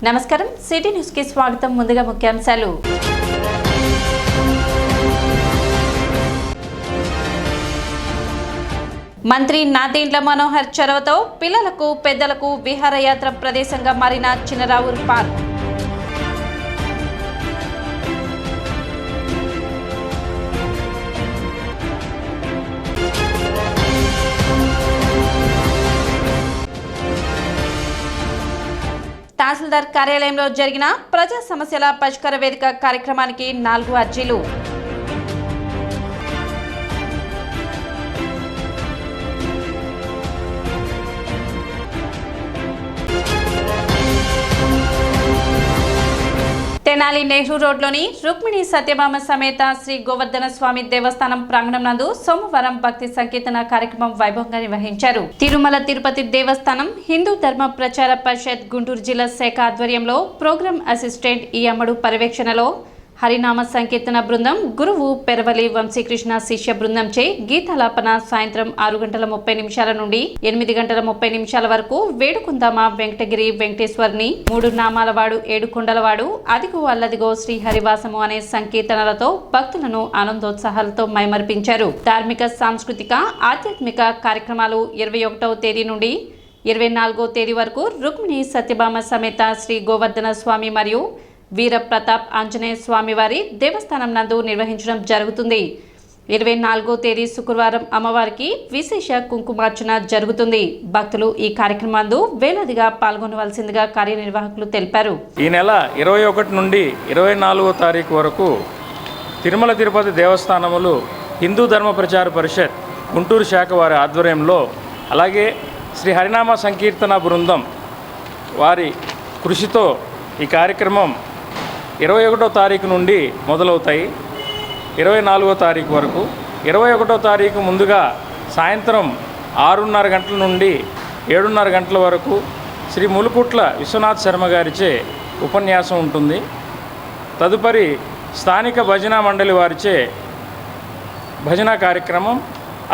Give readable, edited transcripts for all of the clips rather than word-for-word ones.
నమస్కారం city news కి స్వాగతం. ముందుగా ముఖ్యాంశాలు. మంత్రి నాదెండ్ల మనోహర్ చొరవతో పిల్లలకు పెద్దలకు విహారయాత్ర ప్రదేశంగా మారిన చినరావూరు పార్క్. తహసీల్దార్ కార్యాలయంలో జరిగిన ప్రజా సమస్యల పరిష్కార వేదిక కార్యక్రమానికి 4 అర్జీలు. తెనాలి నెహ్రూ రోడ్లోని రుక్మిణి సత్యభామ సమేత శ్రీ గోవర్ధన స్వామి దేవస్థానం ప్రాంగణం నందు సోమవారం భక్తి సంకీర్తన కార్యక్రమం వైభవంగా నిర్వహించారు. తిరుమల తిరుపతి దేవస్థానం హిందూ ధర్మ ప్రచార పరిషత్ గుంటూరు జిల్లా శాఖ ఆధ్వర్యంలో ప్రోగ్రాం అసిస్టెంట్ ఈ అమ్మడు పర్యవేక్షణలో హరినామ సంకీర్తన బృందం గురువు పెరవలి వంశీకృష్ణ శిష్య బృందంచే గీతాలాపన సాయంత్రం 6:30 నుండి 8:30 వరకు వేడుకుందామ వెంకటగిరి వెంకటేశ్వర్ని 3 నామాలవాడు 7 కొండలవాడు అదిగో అల్లదిగో శ్రీ హరివాసము అనే సంకీర్తనలతో భక్తులను ఆనందోత్సాహాలతో మైమర్పించారు. ధార్మిక సాంస్కృతిక ఆధ్యాత్మిక కార్యక్రమాలు 21వ తేదీ నుండి 24వ తేదీ వరకు రుక్మిణి సత్యభామ సమేత శ్రీ గోవర్ధన స్వామి మరియు వీర ప్రతాప్ ఆంజనేయ స్వామి వారి దేవస్థానం నందు నిర్వహించడం జరుగుతుంది. 24వ తేదీ శుక్రవారం అమ్మవారికి విశేష కుంకుమార్చన జరుగుతుంది. భక్తులు ఈ కార్యక్రమంలో వేలాదిగా పాల్గొనవలసిందిగా కార్యనిర్వాహకులు తెలిపారు. ఈ నెల 21 నుండి 24వ తారీఖు వరకు తిరుమల తిరుపతి దేవస్థానములు హిందూ ధర్మ ప్రచార పరిషత్ గుంటూరు శాఖ వారి ఆధ్వర్యంలో, అలాగే శ్రీ హరినామ సంకీర్తన బృందం వారి కృషితో ఈ కార్యక్రమం 21వ తారీఖు నుండి మొదలవుతాయి. 24వ తారీఖు వరకు. 21వ తారీఖు ముందుగా సాయంత్రం 6:30 గంటల నుండి 7:30 గంటల వరకు శ్రీ ములుకుట్ల విశ్వనాథ్ శర్మ గారిచే ఉపన్యాసం ఉంటుంది. తదుపరి స్థానిక భజన మండలి వారిచే భజన కార్యక్రమం,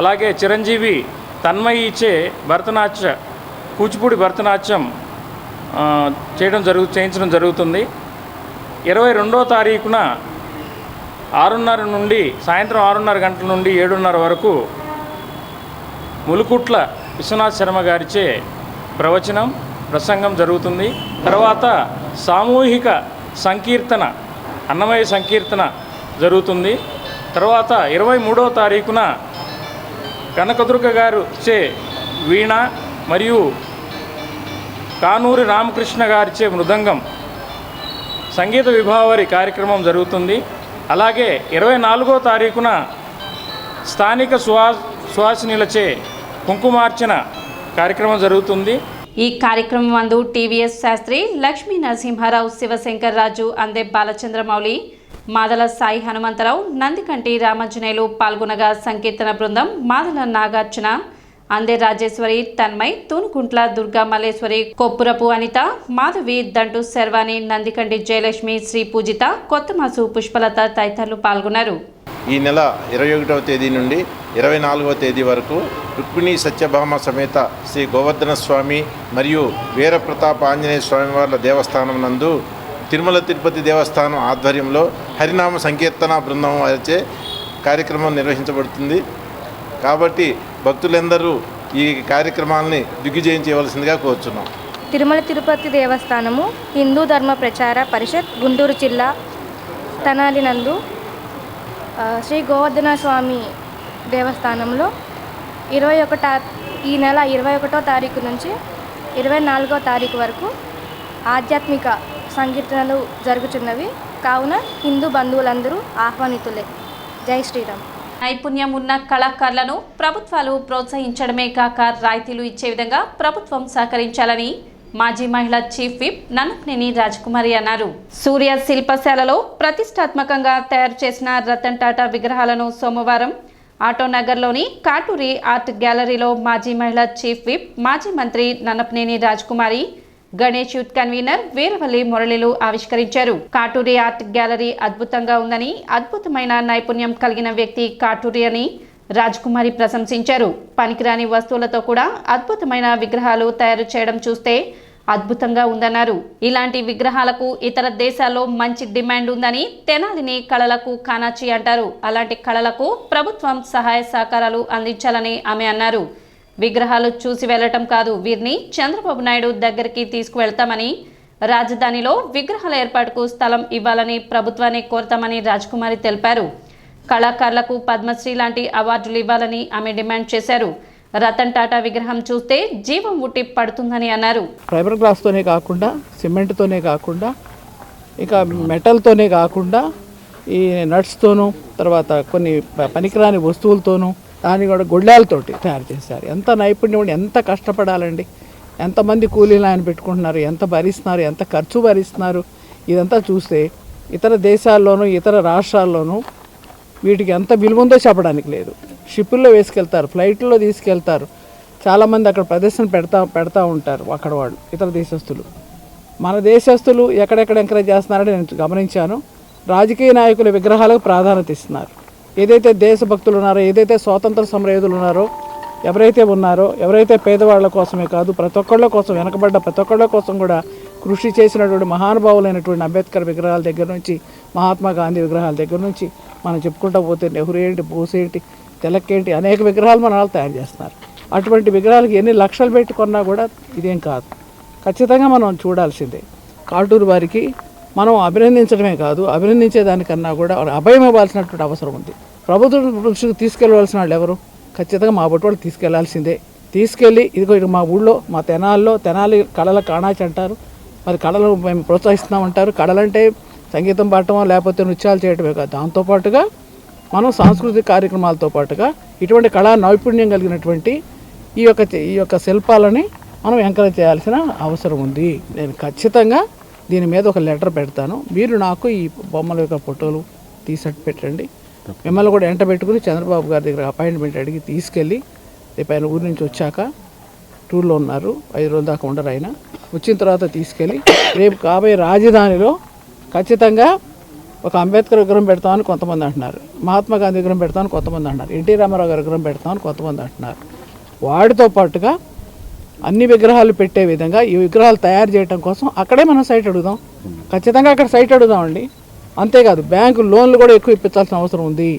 అలాగే చిరంజీవి తన్మయిచే కూచిపూడి భరతనాట్యం చేయించడం జరుగుతుంది. 22వ తారీఖున 6:30 నుండి సాయంత్రం 6:30 గంటల నుండి 7:30 వరకు ములుకుట్ల విశ్వనాథ్ శర్మ గారిచే ప్రసంగం జరుగుతుంది. తర్వాత సామూహిక సంకీర్తన, అన్నమయ్య సంకీర్తన జరుగుతుంది. తర్వాత 23వ తారీఖున కనకదుర్గ గారు చే వీణ మరియు కానూరి రామకృష్ణ గారిచే మృదంగం సంగీత విభావరి కార్యక్రమం జరుగుతుంది. అలాగే 24వ తారీఖున స్థానిక సుహాసినిలచే కుంకుమార్చన కార్యక్రమం జరుగుతుంది. ఈ కార్యక్రమం అందు టీవీఎస్ శాస్త్రి, లక్ష్మీ నరసింహారావు, శివశంకర్ రాజు, అందే బాలచంద్రమౌళి, మాదల సాయి హనుమంతరావు, నందికంటి రామాంజనేయులు పాల్గొనగా సంకీర్తన బృందం మాదల నాగార్జున, అందే రాజేశ్వరి, తన్మయ్, తూనుకుంట్ల దుర్గా మల్లేశ్వరి, కొప్పురపు అనిత, మాధవి, దంటు శర్వాణి, నందికంటి జయలక్ష్మి, శ్రీ పూజిత, కొత్తమాసు పుష్పలత తదితరులు పాల్గొన్నారు. ఈ నెల 21వ తేదీ నుండి 24వ తేదీ వరకు రుక్మిణి సత్యభామ సమేత శ్రీ గోవర్ధన స్వామి మరియు వీర ప్రతాప్ ఆంజనేయ స్వామి వార్ల దేవస్థానం నందు తిరుమల తిరుపతి దేవస్థానం ఆధ్వర్యంలో హరినామ సంకీర్తన బృందం వారిచే కార్యక్రమం నిర్వహించబడుతుంది. కాబట్టి భక్తులందరూ ఈ కార్యక్రమాలని దిగ్విజయం చేయవలసిందిగా కోరుచున్నాం. తిరుమల తిరుపతి దేవస్థానము హిందూ ధర్మ ప్రచార పరిషత్ గుంటూరు జిల్లా తెనాలి నందు శ్రీ గోవర్ధన స్వామి దేవస్థానంలో ఈ నెల 21వ తారీఖు నుంచి 24వ తారీఖు వరకు ఆధ్యాత్మిక సంకీర్తనలు జరుగుతున్నవి. కావున హిందూ బంధువులందరూ ఆహ్వానితులే. జై శ్రీరామ్. నైపుణ్యం ఉన్న కళాకారులను ప్రభుత్వాలు ప్రోత్సహించడమే కాక రాయితీలు ఇచ్చే విధంగా ప్రభుత్వం సహకరించాలని మాజీ మహిళా చీఫ్ విప్ నన్నపనేని రాజకుమారి అన్నారు. సూర్య శిల్పశాలలో ప్రతిష్టాత్మకంగా తయారు చేసిన రతన్ టాటా విగ్రహాలను సోమవారం ఆటోనగర్లోని కాటూరి ఆర్ట్ గ్యాలరీలో మాజీ మహిళా చీఫ్ విప్ మాజీ మంత్రి నన్నపనేని రాజకుమారి, గణేష్ యూత్ కన్వీనర్ వీరవల్లి మురళిలు ఆవిష్కరించారు. కాటూరి ఆర్ట్ గ్యాలరీ అద్భుతంగా ఉందని, అద్భుతమైన నైపుణ్యం కలిగిన వ్యక్తి కాటూరి అని రాజకుమారి ప్రశంసించారు. పనికిరాని వస్తువులతో కూడా అద్భుతమైన విగ్రహాలు తయారు చేయడం చూస్తే అద్భుతంగా ఉందన్నారు. ఇలాంటి విగ్రహాలకు ఇతర దేశాల్లో మంచి డిమాండ్ ఉందని తెనాలిని కళలకు కానాచి అంటారు. అలాంటి కళలకు ప్రభుత్వం సహాయ సహకారాలు అందించాలని ఆమె అన్నారు. విగ్రహాలు చూసి వెళ్లటం కాదు, వీరిని చంద్రబాబు నాయుడు దగ్గరికి తీసుకువెళ్తామని, రాజధానిలో విగ్రహాల ఏర్పాటుకు స్థలం ఇవ్వాలని ప్రభుత్వాన్ని కోరతామని రాజకుమారి తెలిపారు. కళాకారులకు పద్మశ్రీ లాంటి అవార్డులు ఇవ్వాలని ఆమె డిమాండ్ చేశారు. రతన్ టాటా విగ్రహం చూస్తే జీవం ఉట్టి పడుతుందని అన్నారు. ఫైబర్ గ్లాస్తోనే కాకుండా, సిమెంట్తోనే కాకుండా, ఇక మెటల్తోనే కాకుండా ఈ నట్స్తోనూ, తర్వాత కొన్ని పనికిరాని వస్తువులతోనూ, దాన్ని కూడా గొడ్లాలతోటి తయారు చేశారు. ఎంత నైపుణ్యం, ఎంత కష్టపడాలండి, ఎంతమంది కూలీలు ఆయన పెట్టుకుంటున్నారు, ఎంత భరిస్తున్నారు, ఎంత ఖర్చు భరిస్తున్నారు. ఇదంతా చూస్తే ఇతర దేశాల్లోనూ ఇతర రాష్ట్రాల్లోనూ వీటికి ఎంత విలువ ఉందో చెప్పడానికి లేదు. షిప్పుల్లో వేసుకెళ్తారు, ఫ్లైట్లో తీసుకెళ్తారు. చాలామంది అక్కడ ప్రదర్శన పెడతా ఉంటారు అక్కడ వాళ్ళు, ఇతర దేశస్తులు. మన దేశస్తులు ఎక్కడెక్కడ ఎంకరేజ్ చేస్తున్నారని నేను గమనించాను. రాజకీయ నాయకుల విగ్రహాలకు ప్రాధాన్యత ఇస్తున్నారు. ఏదైతే దేశభక్తులు ఉన్నారో, ఏదైతే స్వాతంత్ర సమరయోధులు ఉన్నారో, ఎవరైతే పేదవాళ్ళ కోసమే కాదు, ప్రతి ఒక్కళ్ళ కోసం, వెనకబడ్డ ప్రతి ఒక్కళ్ళ కోసం కూడా కృషి చేసినటువంటి మహానుభావులైనటువంటి అంబేద్కర్ విగ్రహాల దగ్గర నుంచి, మహాత్మా గాంధీ విగ్రహాల దగ్గర నుంచి మనం చెప్పుకుంటూ పోతే నెహ్రూ ఏంటి, బోస్ ఏంటి, తిలక్ ఏంటి, అనేక విగ్రహాలు మన వాళ్ళు తయారు చేస్తున్నారు. అటువంటి విగ్రహాలకి ఎన్ని లక్షలు పెట్టుకున్నా కూడా ఇదేం కాదు. ఖచ్చితంగా మనం చూడాల్సిందే. కాటూరు వారికి మనం అభినందించడమే కాదు, అభినందించేదానికన్నా కూడా అభయం ఇవ్వాల్సినటువంటి అవసరం ఉంది. ప్రభుత్వం దృష్టికి తీసుకెళ్ళవలసిన వాళ్ళు ఎవరు? ఖచ్చితంగా మా బొట్టు వాళ్ళు తీసుకెళ్లాల్సిందే. తీసుకెళ్ళి ఇదిగో మా ఊళ్ళో, మా తెనాలి కళల కాణాచి అంటారు. మరి కళలు మేము ప్రోత్సహిస్తున్నామంటారు. కళలంటే సంగీతం పాడటమో లేకపోతే నృత్యాలు చేయటమే కాదు, దాంతోపాటుగా మనం సాంస్కృతిక కార్యక్రమాలతో పాటుగా ఇటువంటి కళా నైపుణ్యం కలిగినటువంటి ఈ యొక్క శిల్పాలని మనం ఎంకరేజ్ చేయాల్సిన అవసరం ఉంది. నేను ఖచ్చితంగా దీని మీద ఒక లెటర్ పెడతాను. మీరు నాకు ఈ బొమ్మల యొక్క ఫోటోలు తీసి పెట్టండి. మిమ్మల్ని కూడా ఎంట పెట్టుకుని చంద్రబాబు గారి దగ్గర అపాయింట్మెంట్ అడిగి తీసుకెళ్ళి, రేపు ఆయన ఊరి నుంచి వచ్చాక టూర్లో ఉన్నారు, 5 రోజుల దాకా ఉండరు ఆయన, వచ్చిన తర్వాత తీసుకెళ్ళి రేపు కాబోయే రాజధానిలో ఖచ్చితంగా ఒక అంబేద్కర్ విగ్రహం పెడతామని కొంతమంది అంటున్నారు, మహాత్మా గాంధీ విగ్రహం పెడతామని కొంతమంది అంటున్నారు, ఎన్టీ రామారావు గారి విగ్రహం పెడతామని కొంతమంది అంటున్నారు. వాటితో పాటుగా అన్ని విగ్రహాలు పెట్టే విధంగా ఈ విగ్రహాలు తయారు చేయడం కోసం అక్కడే మనం సైట్ అడుగుదాం. ఖచ్చితంగా అక్కడ సైట్ అడుగుదామండి. అంతేకాదు బ్యాంకు లోన్లు కూడా ఎక్కువ ఇప్పించాల్సిన అవసరం ఉంది.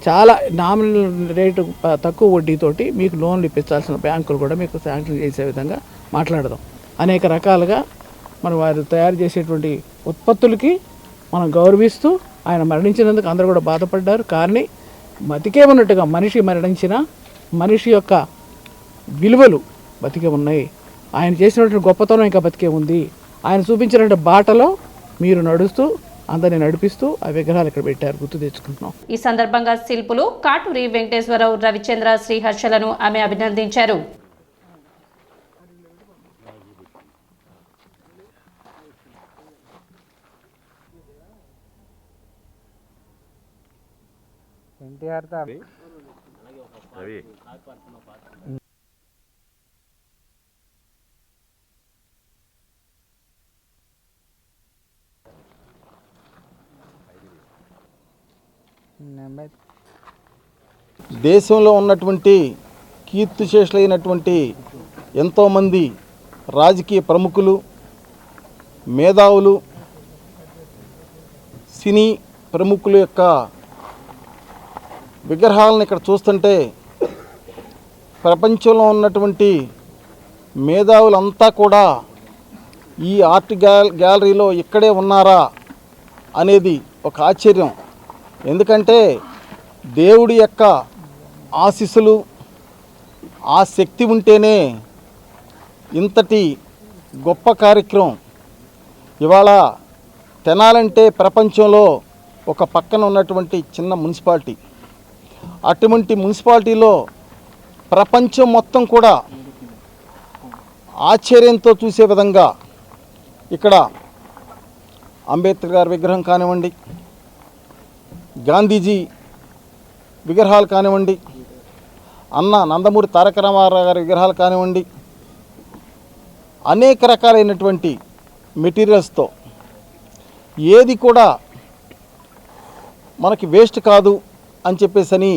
చాలా నామినల్ రేటు తక్కువ వడ్డీతోటి మీకు లోన్లు ఇప్పించాల్సిన బ్యాంకులు కూడా మీకు శాంక్షన్ చేసే విధంగా మాట్లాడదాం. అనేక రకాలుగా మనం వారు తయారు చేసేటువంటి ఉత్పత్తులకి మనం గౌరవిస్తూ, ఆయన మరణించినందుకు అందరూ కూడా బాధపడ్డారు. కానీ బతికే ఉన్నట్టుగా మనిషి మరణించిన మనిషి యొక్క విలువలు బతికే ఉన్నాయి. ఆయన చేసినటువంటి గొప్పతనం ఇంకా బతికే ఉంది. ఆయన చూపించినటువంటి బాటలో మీరు నడుస్తూ అందరిని నడిపిస్తూ ఆ విగ్రహాలు ఇక్కడ పెట్టారు, గుర్తు తెచ్చుకుంటున్నాం. ఈ సందర్భంగా శిల్పులు కాటూరి వెంకటేశ్వరరావు, రవిచంద్ర, శ్రీహర్షలను ఆమె అభినందించారు. దేశంలో ఉన్నటువంటి కీర్తిశేషులైనటువంటి ఎంతోమంది రాజకీయ ప్రముఖులు, మేధావులు, సినీ ప్రముఖుల యొక్క విగ్రహాలను ఇక్కడ చూస్తుంటే ప్రపంచంలో ఉన్నటువంటి మేధావులంతా కూడా ఈ ఆర్ట్ గ్యాలరీలో ఇక్కడే ఉన్నారా అనేది ఒక ఆశ్చర్యం. ఎందుకంటే దేవుడి యొక్క ఆశీస్సులు, ఆ శక్తి ఉంటేనే ఇంతటి గొప్ప కార్యక్రమం. ఇవాళ తెనాలంటే ప్రపంచంలో ఒక పక్కన ఉన్నటువంటి చిన్న మున్సిపాలిటీ. అటువంటి మున్సిపాలిటీలో ప్రపంచం మొత్తం కూడా ఆశ్చర్యంతో చూసే విధంగా ఇక్కడ అంబేద్కర్ గారి విగ్రహం కానివ్వండి, గాంధీజీ విగ్రహాలు కానివ్వండి, అన్న నందమూరి తారక రామారావు గారి విగ్రహాలు కానివ్వండి, అనేక రకాలైనటువంటి మెటీరియల్స్తో ఏది కూడా మనకి వేస్ట్ కాదు అని చెప్పేసని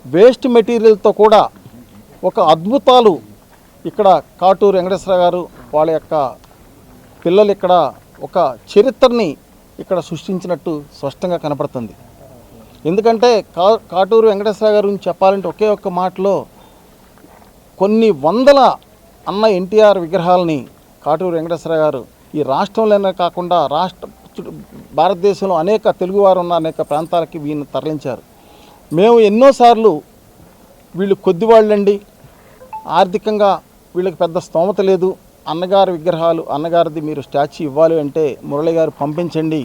వేస్ట్ మెటీరియల్తో కూడా ఒక అద్భుతాలు ఇక్కడ కాటూరు వెంకటేశ్వర గారు వాళ్ళ యొక్క పిల్లలు ఇక్కడ ఒక చరిత్రని ఇక్కడ సృష్టించినట్టు స్పష్టంగా కనపడుతుంది. ఎందుకంటే కాటూరు వెంకటేశ్వర గారి గురించి చెప్పాలంటే ఒకే ఒక్క మాటలో కొన్ని వందల అన్న ఎన్టీఆర్ విగ్రహాలని కాటూరు వెంకటేశ్వర గారు ఈ రాష్ట్రంలోనే కాకుండా భారతదేశంలో అనేక తెలుగువారు ఉన్న అనేక ప్రాంతాలకి వీళ్ళని తరలించారు. మేము ఎన్నోసార్లు వీళ్ళు కొద్దివాళ్ళండి, ఆర్థికంగా వీళ్ళకి పెద్ద స్తోమత లేదు, అన్నగారి విగ్రహాలు అన్నగారిది మీరు స్టాచ్యూ ఇవ్వాలి అంటే మురళి గారు పంపించండి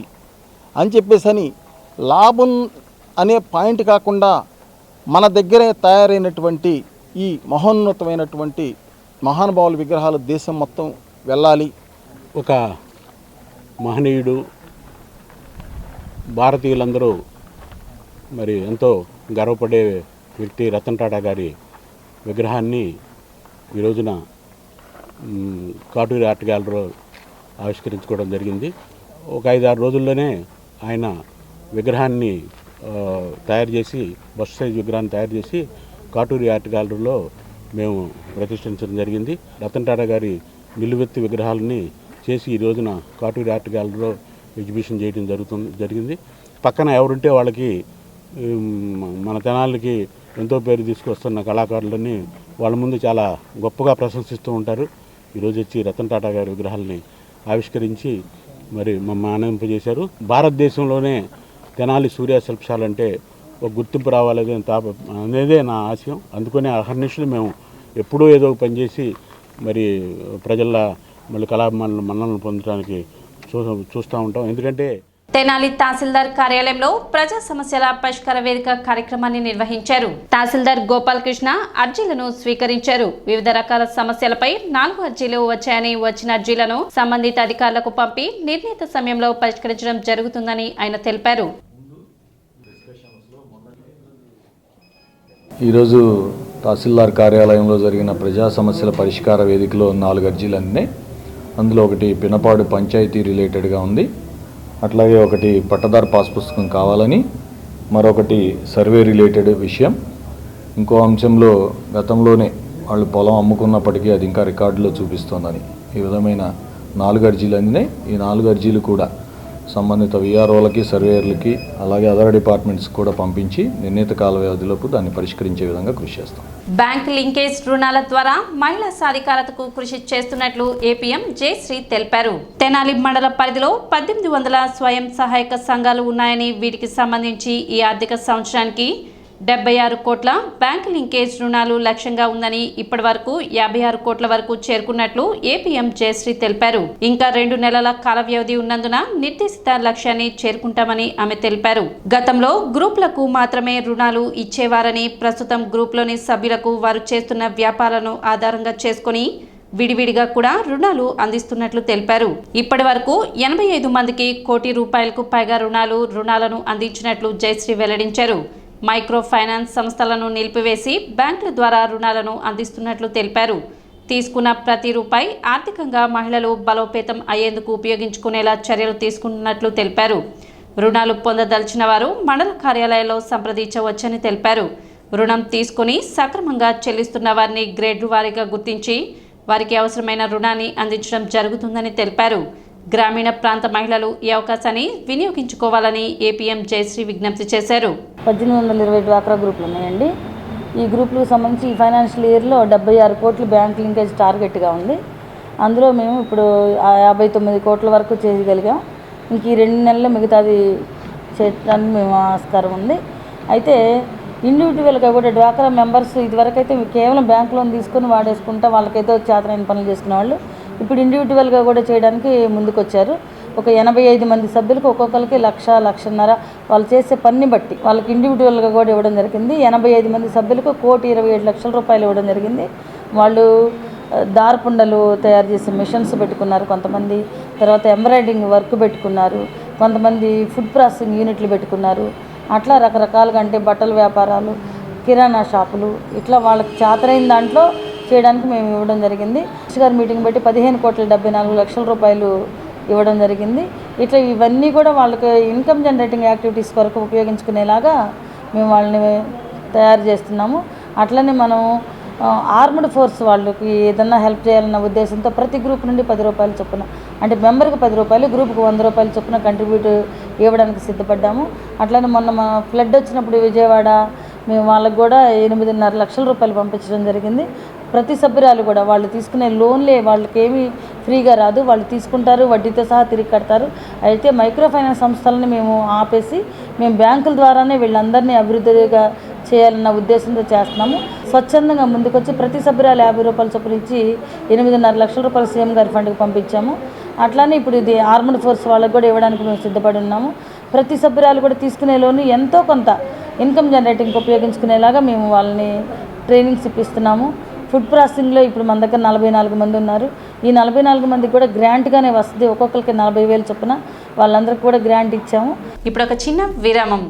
అని చెప్పేసని లాభం అనే పాయింట్ కాకుండా మన దగ్గరే తయారైనటువంటి ఈ మహోన్నతమైనటువంటి మహానుభావుల విగ్రహాలు దేశం మొత్తం వెళ్ళాలి. ఒక మహనీయుడు, భారతీయులందరూ మరి ఎంతో గర్వపడే వ్యక్తి రతన్ టాటా గారి విగ్రహాన్ని ఈ రోజున కాటూరి ఆర్ట్ గ్యాలరీలో ఆవిష్కరించుకోవడం జరిగింది. ఒక 5-6 రోజుల్లోనే ఆయన విగ్రహాన్ని తయారు చేసి, బస్ సైజ్ విగ్రహాన్ని తయారు చేసి కాటూరి ఆర్ట్ గ్యాలరీలో మేము ప్రతిష్ఠించడం జరిగింది. రతన్ టాటా గారి నిలువెత్తి విగ్రహాలని చేసి ఈ రోజున కాటూరి ఆర్ట్ గ్యాలరీలో ఎగ్జిబిషన్ చేయడం జరిగింది. పక్కన ఎవరుంటే వాళ్ళకి మన తెనాలికి ఎంతో పేరు తీసుకొస్తున్న కళాకారులని వాళ్ళ ముందు చాలా గొప్పగా ప్రశంసిస్తూ ఉంటారు. ఈరోజు వచ్చి రతన్ టాటా గారి విగ్రహాలని ఆవిష్కరించి మరి మమ్మల్ని ఆనందింపజేశారు. భారతదేశంలోనే తెనాలి సూర్య శిల్పశాల అంటే ఒక గుర్తింపు రావాలనే అనేదే నా ఆశయం. అందుకనే అహర్నిశలు మేము ఎప్పుడూ ఏదో పనిచేసి మరి ప్రజల మళ్ళీ మన్ననలు పొందడానికి చూస్తూ ఉంటాం. ఎందుకంటే తెనాలి తహసీల్దార్ కార్యాలయంలో ప్రజా సమస్యల పరిష్కార వేదిక కార్యక్రమాన్ని నిర్వహించారు. తహసీల్దార్ గోపాలకృష్ణ అర్జీలను స్వీకరించారు. వివిధ రకాల సమస్యలపై 4 అర్జీలు వచ్చాయని వచ్చిన అర్జీలను సంబంధిత అధికారులకు పంపి నిర్ణీత సమయంలో పరిష్కరించడం జరుగుతుందని ఆయన తెలిపారు. ఈరోజు తహసీల్దార్ కార్యాలయంలో జరిగిన ప్రజా సమస్యల పరిష్కార వేదికలో 4 అర్జీలు అందినాయి. అందులో ఒకటి పినపాడు పంచాయతీ రిలేటెడ్గా ఉంది, అట్లాగే ఒకటి పట్టదారు పాస్ పుస్తకం కావాలని, మరొకటి సర్వే రిలేటెడ్ విషయం, ఇంకో అంశంలో గతంలోనే వాళ్ళు పొలం అమ్ముకున్నప్పటికీ అది ఇంకా రికార్డులో చూపిస్తోందని. ఈ విధమైన 4 అర్జీలు అందినాయి. ఈ 4 అర్జీలు కూడా సంబంధిత విఆర్ఓలకి, సర్వేయర్లకి, అలాగే అదర్ డిపార్ట్మెంట్స్ కూడా పంపించి నిర్ణీత కాల వ్యవధిలోపు దాన్ని పరిష్కరించే విధంగా కృషి చేస్తాం. బ్యాంక్ లింకేజ్ రుణాల ద్వారా మహిళా సాధికారతకు కృషి చేస్తున్నట్లు ఏపీఎం జయశ్రీ తెలిపారు. తెనాలి మండల పరిధిలో 1800 స్వయం సహాయక సంఘాలు ఉన్నాయని, వీటికి సంబంధించి ఈ ఆర్థిక సంవత్సరానికి 76 కోట్ల బ్యాంక్ లింకేజ్ రుణాలు లక్ష్యంగా ఉందని, ఇప్పటి వరకు 56 కోట్ల వరకు చేరుకున్నట్లు ఏపీఎం జయశ్రీ తెలిపారు. ఇంకా 2 నెలల కాల వ్యవధి ఉన్నందున నిర్దేశిత లక్ష్యాన్ని చేరుకుంటామని ఆమె తెలిపారు. గతంలో గ్రూపులకు మాత్రమే రుణాలు ఇచ్చేవారని, ప్రస్తుతం గ్రూప్లోని సభ్యులకు వారు చేస్తున్న వ్యాపారాలను ఆధారంగా చేసుకుని విడివిడిగా కూడా రుణాలు అందిస్తున్నట్లు తెలిపారు. ఇప్పటి వరకు 85 మందికి ₹1 కోటి పైగా రుణాలను అందించినట్లు జయశ్రీ వెల్లడించారు. మైక్రో ఫైనాన్స్ సంస్థలను నిలిపివేసి బ్యాంకుల ద్వారా రుణాలను అందిస్తున్నట్లు తెలిపారు. తీసుకున్న ప్రతి రూపాయి ఆర్థికంగా మహిళలు బలోపేతం అయ్యేందుకు ఉపయోగించుకునేలా చర్యలు తీసుకుంటున్నట్లు తెలిపారు. రుణాలు పొందదలిచిన వారు మండల కార్యాలయాల్లో సంప్రదించవచ్చని తెలిపారు. రుణం తీసుకుని సక్రమంగా చెల్లిస్తున్న వారిని గ్రేడ్ల వారీగా గుర్తించి వారికి అవసరమైన రుణాన్ని అందించడం జరుగుతుందని తెలిపారు. గ్రామీణ ప్రాంత మహిళలు ఈ అవకాశాన్ని వినియోగించుకోవాలని ఏపీఎం జయశ్రీ విజ్ఞప్తి చేశారు. 1820 డ్వాక్రా గ్రూపులు ఉన్నాయండి. ఈ గ్రూపులకు సంబంధించి ఈ ఫైనాన్షియల్ ఇయర్లో 76 కోట్లు బ్యాంక్ లింకేజ్ టార్గెట్గా ఉంది. అందులో మేము ఇప్పుడు 59 కోట్ల వరకు చేయగలిగాం. ఇంక ఈ 2 నెలల్లో మిగతాది చేయడానికి మేము ఆస్కారం ఉంది. అయితే ఇండివిజువల్గా కూడా డ్వాక్రా మెంబర్స్ ఇదివరకైతే కేవలం బ్యాంక్ లోన్ తీసుకొని వాడేసుకుంటా వాళ్ళకైతే చేతనైన పనులు చేసుకునే వాళ్ళు ఇప్పుడు ఇండివిజువల్గా కూడా చేయడానికి ముందుకొచ్చారు. ఒక 85 మంది సభ్యులకు ఒక్కొక్కరికి 1,00,000-1,50,000 వాళ్ళు చేసే పని బట్టి వాళ్ళకి ఇండివిజువల్గా కూడా ఇవ్వడం జరిగింది. 85 మంది సభ్యులకు ₹1,27,00,000 ఇవ్వడం జరిగింది. వాళ్ళు దారపుండలు తయారు చేసే మిషన్స్ పెట్టుకున్నారు కొంతమంది, తర్వాత ఎంబ్రాయిడింగ్ వర్క్ పెట్టుకున్నారు, కొంతమంది ఫుడ్ ప్రాసెసింగ్ యూనిట్లు పెట్టుకున్నారు. అట్లా రకరకాలుగా అంటే బట్టల వ్యాపారాలు, కిరాణా షాపులు, ఇట్లా వాళ్ళకి చేతనైన దాంట్లో చేయడానికి మేము ఇవ్వడం జరిగింది. గారి మీటింగ్ బట్టి ₹15,74,00,000 ఇవ్వడం జరిగింది. ఇట్లా ఇవన్నీ కూడా వాళ్ళకి ఇన్కమ్ జనరేటింగ్ యాక్టివిటీస్ కొరకు ఉపయోగించుకునేలాగా మేము వాళ్ళని తయారు చేస్తున్నాము. అట్లనే మనం ఆర్మ్డ్ ఫోర్స్ వాళ్ళకి ఏదన్నా హెల్ప్ చేయాలన్న ఉద్దేశంతో ప్రతి గ్రూప్ నుండి 10 రూపాయలు చొప్పున, అంటే మెంబర్కి 10 రూపాయలు, గ్రూప్కి 100 రూపాయలు చొప్పున కంట్రిబ్యూట్ ఇవ్వడానికి సిద్ధపడ్డాము. అట్లనే మొన్న మా ఫ్లడ్ వచ్చినప్పుడు విజయవాడ మేము వాళ్ళకు కూడా 8.5 లక్షల రూపాయలు పంపించడం జరిగింది. ప్రతి సభ్యురాలు కూడా వాళ్ళు తీసుకునే లోన్లే వాళ్ళకి ఏమీ ఫ్రీగా రాదు, వాళ్ళు తీసుకుంటారు, వడ్డీతో సహా తిరిగి కడతారు. అయితే మైక్రో ఫైనాన్స్ సంస్థలని మేము ఆపేసి మేము బ్యాంకుల ద్వారానే వీళ్ళందరినీ అభివృద్ధిగా చేయాలన్న ఉద్దేశంతో చేస్తున్నాము. స్వచ్ఛందంగా ముందుకొచ్చి ప్రతి సభ్యురాలు 50 రూపాయలు చొప్పున ఇచ్చి 8.5 లక్షల రూపాయలు సీఎం గారి ఫండ్కి పంపించాము. అట్లానే ఇప్పుడు ఇది ఆర్మ్డ్ ఫోర్స్ వాళ్ళకి కూడా ఇవ్వడానికి మేము సిద్ధపడి ఉన్నాము. ప్రతి సభ్యురాలు కూడా తీసుకునే లోన్ ఎంతో కొంత ఇన్కమ్ జనరేటింగ్కి ఉపయోగించుకునేలాగా మేము వాళ్ళని ట్రైనింగ్స్ ఇప్పిస్తున్నాము. ఫుడ్ ప్రాసెసింగ్లో ఇప్పుడు మన దగ్గర 44 మంది ఉన్నారు. ఈ 44 మందికి కూడా గ్రాంట్గానే వస్తుంది. ఒక్కొక్కరికి 40,000 చొప్పున వాళ్ళందరికీ కూడా గ్రాంట్ ఇచ్చాము. ఇప్పుడు ఒక చిన్న విరామం.